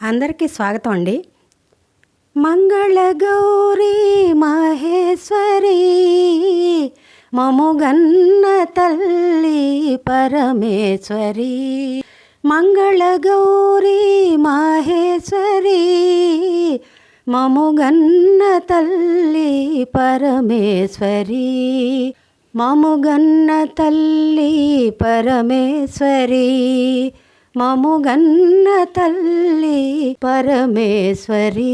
అందరికీ స్వాగతం అండి. మంగళగౌరీ మహేశ్వరి మముగన్న తల్లి పరమేశ్వరి. మంగళగౌరీ మహేశ్వరి మముగన్న తల్లి పరమేశ్వరి. మముగన్న తల్లి పరమేశ్వరి. మముగన్న తల్లి పరమేశ్వరి.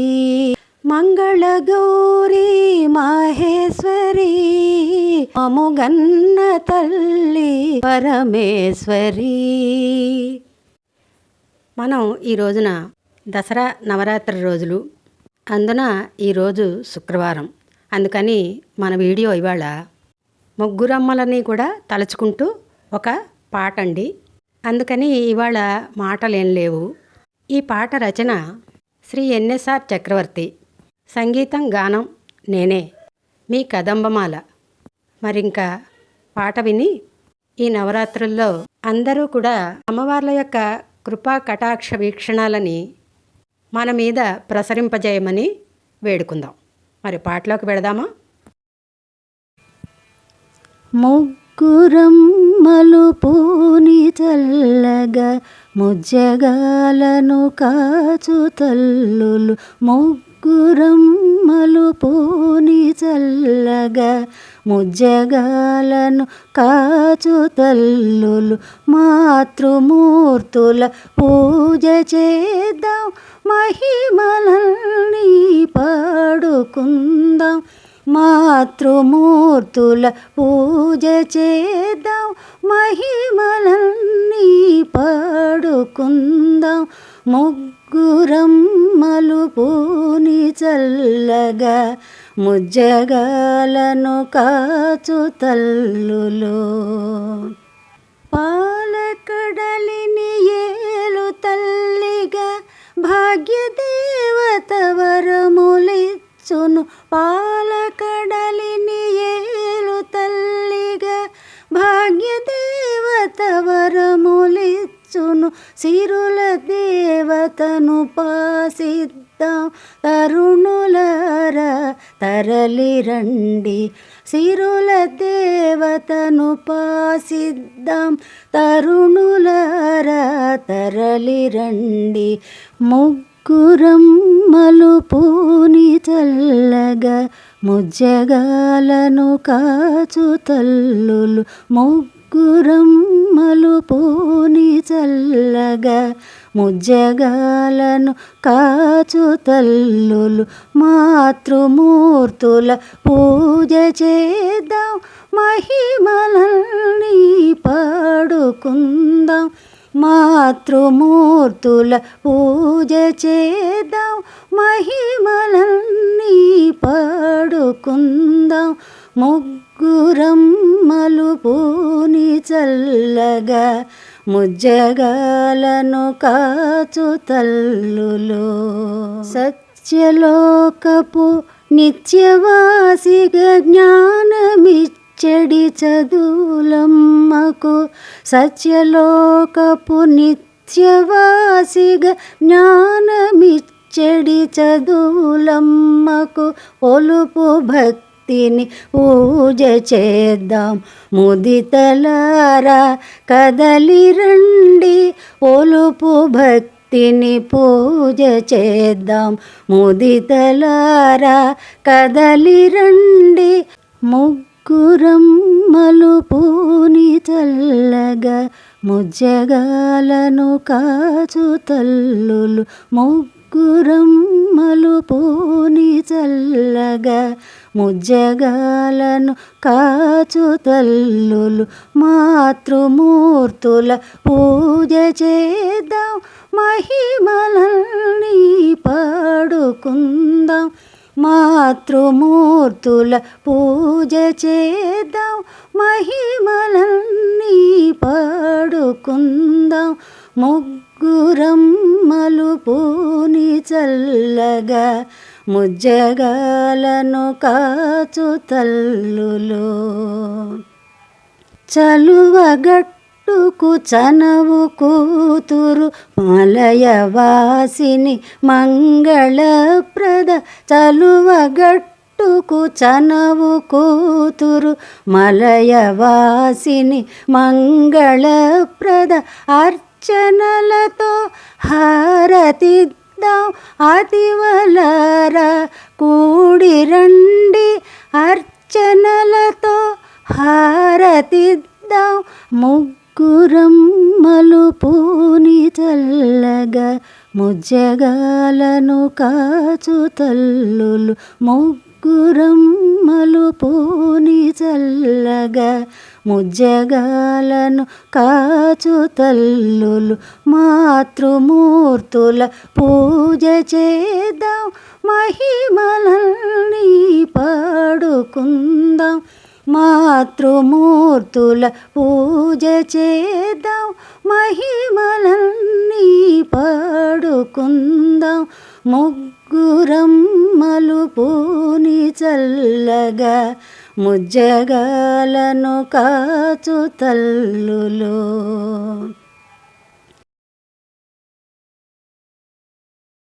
మంగళగౌరీ మహేశ్వరి మముగన్న తల్లి పరమేశ్వరి. మనం ఈ రోజున దసరా నవరాత్రి రోజులు, అందున ఈరోజు శుక్రవారం. అందుకని మన వీడియో ఇవాళ ముగ్గురమ్మలని కూడా తలుచుకుంటూ ఒక పాట అండి. అందుకని ఇవాళ మాటలేం లేవు. ఈ పాట రచన శ్రీ ఎన్ఎస్ఆర్ చక్రవర్తి, సంగీతం గానం నేనే, మీ కదంబమాల. మరింకా పాట విని ఈ నవరాత్రుల్లో అందరూ కూడా అమ్మవార్ల యొక్క కృపా కటాక్ష వీక్షణాలని మన మీద ప్రసరింపజేయమని వేడుకుందాం. మరి పాటలోకి వెళదామా? ముగ్గురమ్మలు పూని చల్లగా ముజ్జగాలను కాచు తల్లులు. ముగ్గురమ్మలు పూని చల్లగా ముజ్జగాలను కాచు తల్లులు. మాతృమూర్తుల పూజ చేద్దాం, మహిమలన్నీ పాడుకుందాం. మాతృమూర్తుల పూజ చేద్దాం, మహిమలన్నీ పాడుకుందాం. ముగ్గురమ్మలు పూని చల్లగా ముజ్జగాలను కాచు తల్లులు. పాలకడలిని ఏలు తల్లిగా భాగ్యదేవత వరములిచ్చును. పాలకడలిని ఏలు తల్లిగా భాగ్యదేవత వరములిచ్చును. సిరుల దేవతను పాసిద్దాం, తరుణులారా తరలి రండి. సిరుల దేవతను పాసిద్దాం, తరుణులారా తరలి రండి. ముగ్గురమ్మలు పూని చల్లగా ముజ్జగాలను కాచు తల్లులు. ముగ్గురమ్మలు పూని చల్లగా ముజ్జగాలను కాచు తల్లులు. మాతృమూర్తుల పూజ చేద్దాం, మహిమలన్నీ పాడుకుందాం. మాతృమూర్తుల పూజ చేద్దాం, మహిమలన్నీ పాడుకుందాం. ముగ్గురమ్మలు పూని చల్లగా ముజ్జగాలను కాచు తల్లులు. సత్యలోకపు నిత్యవాసిగా జ్ఞానమిచ్చడి చదువులమ్మకు. సత్యలోకపు నిత్యవాసిగా జ్ఞానమిచ్చడి చదువులమ్మకు. ఒలుపు భక్తిని పూజ చేద్దాం, ముదితలారా కదలి రండి. ఒలుపు భక్తిని పూజ చేద్దాం, ముదితలారా కదలి రండి. ముగ్గురమ్మలు పూని చల్లగా ముజ్జగాలను కాచు తల్లులు. ముగ్గురమ్మలు పూని చల్లగా ముజ్జగాలను కాచు తల్లులు. మాతృమూర్తుల పూజ చేద్దాం, మహిమలన్నీ పాడుకుందాం. మాతృమూర్తుల పూజ చేద్దాం, మహిమలన్నీ పాడుకుందాం. ముగ్గురమ్మలు పూని చల్లగా ముజ్జగాలను కాచు తల్లులు. చలువగట్ట గట్టుకు చనవు కూతురు మలయవాసిని మంగళప్రద చలువగట్టుకు చనవు కూతురు మలయవాసిని మంగళప్రద అర్చనలతో హారతిద్దాం అతివలర కూడిరండి అర్చనలతో హారతిద్దాం ముగ్గురమ్మలు పూని చల్లగా ముజ్జగాలను కాచు తల్లులు ముగ్గురమ్మలు పూని చల్లగా ముజ్జగాలను కాచు తల్లులు మాతృమూర్తుల పూజ చేద్దాం మహిమలన్నీ పాడుకుందాం మాతృమూర్తుల పూజ చేద్దాం మహిమలన్నీ పాడుకుందాం ముగ్గురమ్మలు పూని చల్లగా ముజ్జగాలను కాచు తల్లులు.